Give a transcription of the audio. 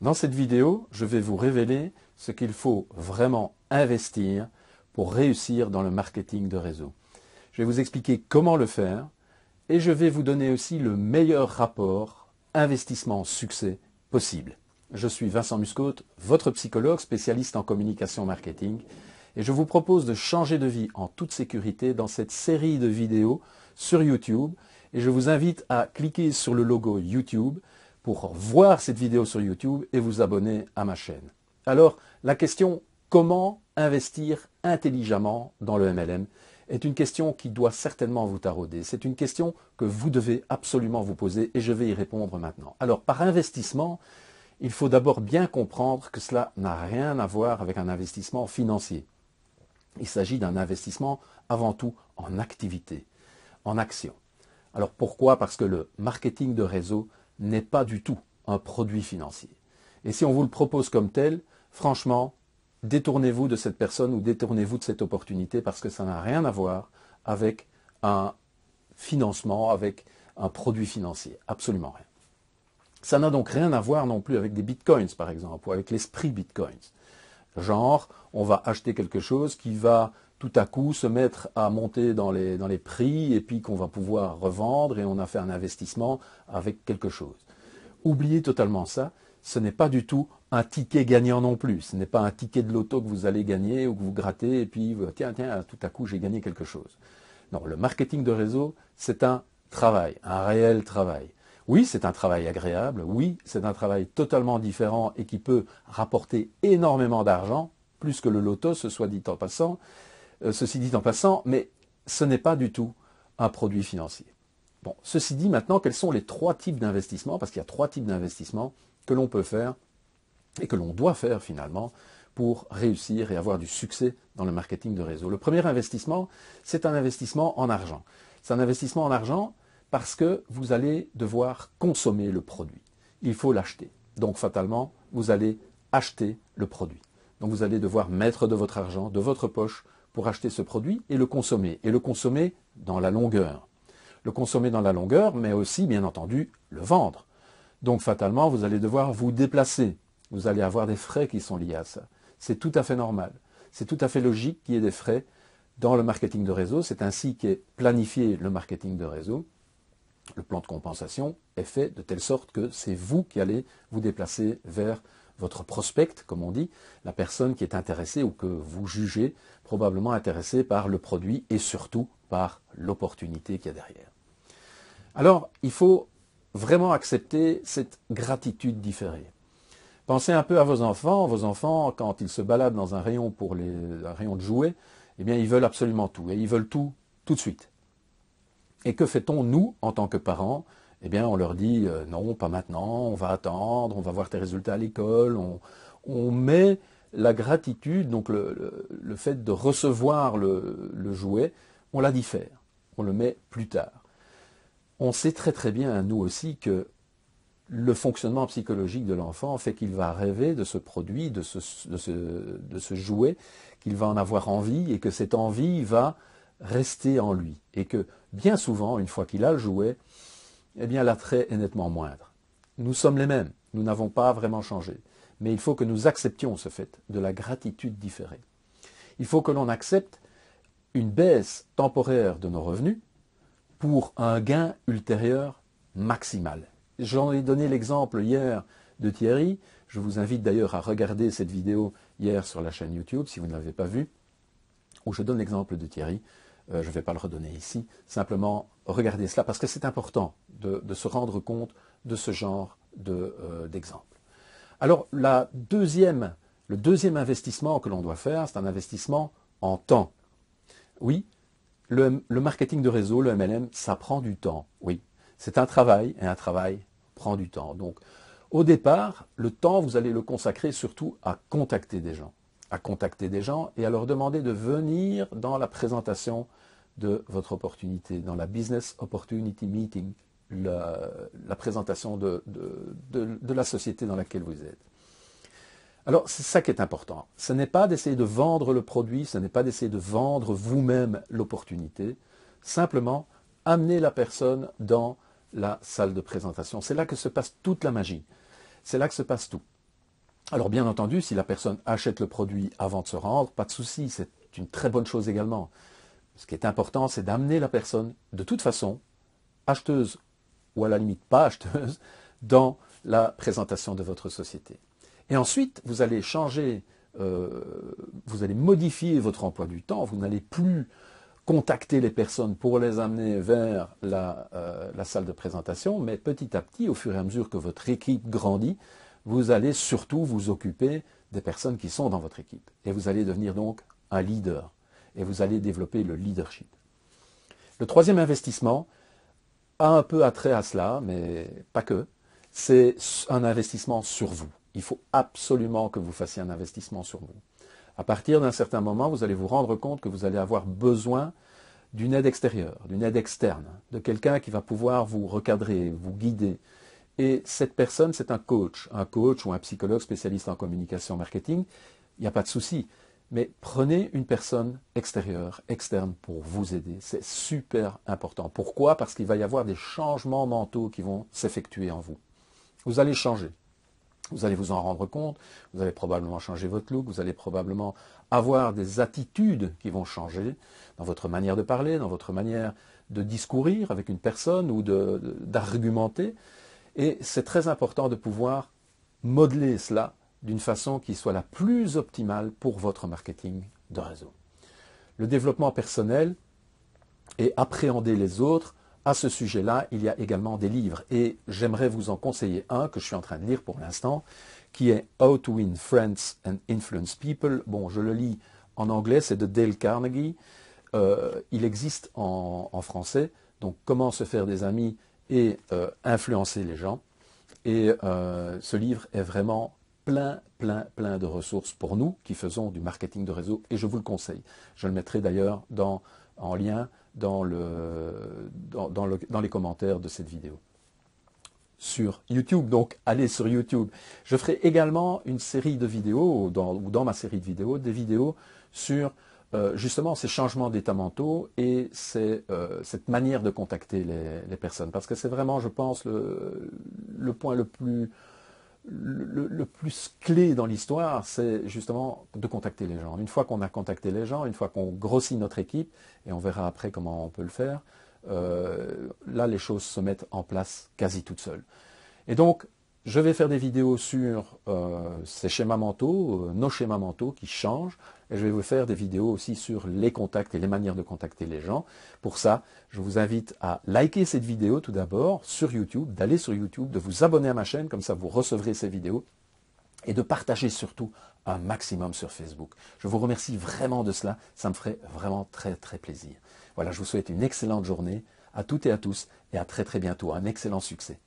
Dans cette vidéo, je vais vous révéler ce qu'il faut vraiment investir pour réussir dans le marketing de réseau. Je vais vous expliquer comment le faire et je vais vous donner aussi le meilleur rapport investissement-succès possible. Je suis Vincent Muscotte, votre psychologue spécialiste en communication marketing et je vous propose de changer de vie en toute sécurité dans cette série de vidéos sur YouTube et je vous invite à cliquer sur le logo YouTube pour voir cette vidéo sur YouTube et vous abonner à ma chaîne. Alors, la question « Comment investir intelligemment dans le MLM ?» est une question qui doit certainement vous tarauder. C'est une question que vous devez absolument vous poser et je vais y répondre maintenant. Alors, par investissement, il faut d'abord bien comprendre que cela n'a rien à voir avec un investissement financier. Il s'agit d'un investissement avant tout en activité, en action. Alors pourquoi? Parce que le marketing de réseau n'est pas du tout un produit financier. Et si on vous le propose comme tel, franchement, détournez-vous de cette personne ou détournez-vous de cette opportunité parce que ça n'a rien à voir avec un financement, avec un produit financier. Absolument rien. Ça n'a donc rien à voir non plus avec des bitcoins, par exemple, ou avec l'esprit bitcoins. Genre, on va acheter quelque chose qui va tout à coup se mettre à monter dans les prix et puis qu'on va pouvoir revendre et on a fait un investissement avec quelque chose. Oubliez totalement ça, ce n'est pas du tout un ticket gagnant non plus. Ce n'est pas un ticket de loto que vous allez gagner ou que vous grattez et puis tiens, tout à coup j'ai gagné quelque chose. Non, le marketing de réseau, c'est un travail, un réel travail. Oui, c'est un travail agréable, oui, c'est un travail totalement différent et qui peut rapporter énormément d'argent, plus que le loto, ceci dit en passant, mais ce n'est pas du tout un produit financier. Bon, ceci dit, maintenant, quels sont les trois types d'investissements? Parce qu'il y a trois types d'investissements que l'on peut faire et que l'on doit faire finalement pour réussir et avoir du succès dans le marketing de réseau. Le premier investissement, c'est un investissement en argent. C'est un investissement en argent parce que vous allez devoir consommer le produit. Il faut l'acheter. Donc fatalement, vous allez acheter le produit. Donc vous allez devoir mettre de votre argent, de votre poche, pour acheter ce produit et le consommer. Et le consommer dans la longueur. Le consommer dans la longueur, mais aussi, bien entendu, le vendre. Donc fatalement, vous allez devoir vous déplacer. Vous allez avoir des frais qui sont liés à ça. C'est tout à fait normal. C'est tout à fait logique qu'il y ait des frais dans le marketing de réseau. C'est ainsi qu'est planifié le marketing de réseau. Le plan de compensation est fait de telle sorte que c'est vous qui allez vous déplacer vers votre prospect, comme on dit, la personne qui est intéressée ou que vous jugez probablement intéressée par le produit et surtout par l'opportunité qu'il y a derrière. Alors, il faut vraiment accepter cette gratitude différée. Pensez un peu à vos enfants, quand ils se baladent dans un rayon un rayon de jouets, eh bien, ils veulent absolument tout, et ils veulent tout de suite. Et que fait-on, nous, en tant que parents? Eh bien, on leur dit non, pas maintenant, on va attendre, on va voir tes résultats à l'école. On met la gratitude, donc le fait de recevoir le jouet, on la diffère, on le met plus tard. On sait très très bien, nous aussi, que le fonctionnement psychologique de l'enfant fait qu'il va rêver de ce produit, de ce jouet, qu'il va en avoir envie et que cette envie va rester en lui. Et que bien souvent, une fois qu'il a le jouet, eh bien l'attrait est nettement moindre. Nous sommes les mêmes, nous n'avons pas vraiment changé. Mais il faut que nous acceptions ce fait de la gratitude différée. Il faut que l'on accepte une baisse temporaire de nos revenus pour un gain ultérieur maximal. J'en ai donné l'exemple hier de Thierry. Je vous invite d'ailleurs à regarder cette vidéo hier sur la chaîne YouTube si vous ne l'avez pas vue, où je donne l'exemple de Thierry. Je ne vais pas le redonner ici. Simplement, regardez cela parce que c'est important de se rendre compte de ce genre d'exemple. Alors, le deuxième investissement que l'on doit faire, c'est un investissement en temps. Oui, le marketing de réseau, le MLM, ça prend du temps, oui. C'est un travail, et un travail prend du temps. Donc, au départ, le temps, vous allez le consacrer surtout à contacter des gens. À contacter des gens et à leur demander de venir dans la présentation de votre opportunité, dans la Business Opportunity Meeting, la présentation de la société dans laquelle vous êtes. Alors, c'est ça qui est important. Ce n'est pas d'essayer de vendre le produit, ce n'est pas d'essayer de vendre vous-même l'opportunité. Simplement, amener la personne dans la salle de présentation. C'est là que se passe toute la magie. C'est là que se passe tout. Alors bien entendu, si la personne achète le produit avant de se rendre, pas de souci, c'est une très bonne chose également. Ce qui est important, c'est d'amener la personne, de toute façon, acheteuse ou à la limite pas acheteuse, dans la présentation de votre société. Et ensuite, vous allez changer, vous allez modifier votre emploi du temps, vous n'allez plus contacter les personnes pour les amener vers la salle de présentation, mais petit à petit, au fur et à mesure que votre équipe grandit, vous allez surtout vous occuper des personnes qui sont dans votre équipe. Et vous allez devenir donc un leader. Et vous allez développer le leadership. Le troisième investissement a un peu attrait à cela, mais pas que. C'est un investissement sur vous. Il faut absolument que vous fassiez un investissement sur vous. À partir d'un certain moment, vous allez vous rendre compte que vous allez avoir besoin d'une aide extérieure, d'une aide externe, de quelqu'un qui va pouvoir vous recadrer, vous guider. Et cette personne, c'est un coach ou un psychologue spécialiste en communication marketing. Il n'y a pas de souci. Mais prenez une personne extérieure, externe pour vous aider. C'est super important. Pourquoi? Parce qu'il va y avoir des changements mentaux qui vont s'effectuer en vous. Vous allez changer. Vous allez vous en rendre compte, vous allez probablement changer votre look, vous allez probablement avoir des attitudes qui vont changer dans votre manière de parler, dans votre manière de discourir avec une personne ou d'argumenter. Et c'est très important de pouvoir modeler cela d'une façon qui soit la plus optimale pour votre marketing de réseau. Le développement personnel et appréhender les autres, à ce sujet-là, il y a également des livres. Et j'aimerais vous en conseiller un que je suis en train de lire pour l'instant, qui est How to Win Friends and Influence People. Bon, je le lis en anglais, c'est de Dale Carnegie. Il existe en français, donc Comment se faire des amis et influencer les gens. Et ce livre est vraiment plein de ressources pour nous qui faisons du marketing de réseau et je vous le conseille. Je le mettrai d'ailleurs en lien dans les commentaires de cette vidéo. Sur YouTube, donc allez sur YouTube. Je ferai également une série de vidéos, ou dans ma série de vidéos, des vidéos sur justement ces changements d'état mentaux et cette manière de contacter les personnes. Parce que c'est vraiment, je pense, le point le plus clé dans l'histoire, c'est justement de contacter les gens. Une fois qu'on a contacté les gens, une fois qu'on grossit notre équipe, et on verra après comment on peut le faire, là les choses se mettent en place quasi toutes seules. Et donc, je vais faire des vidéos sur ces schémas mentaux, nos schémas mentaux qui changent, et je vais vous faire des vidéos aussi sur les contacts et les manières de contacter les gens. Pour ça, je vous invite à liker cette vidéo tout d'abord sur YouTube, d'aller sur YouTube, de vous abonner à ma chaîne, comme ça vous recevrez ces vidéos, et de partager surtout un maximum sur Facebook. Je vous remercie vraiment de cela, ça me ferait vraiment très plaisir. Voilà, je vous souhaite une excellente journée à toutes et à tous, et à très bientôt, un excellent succès.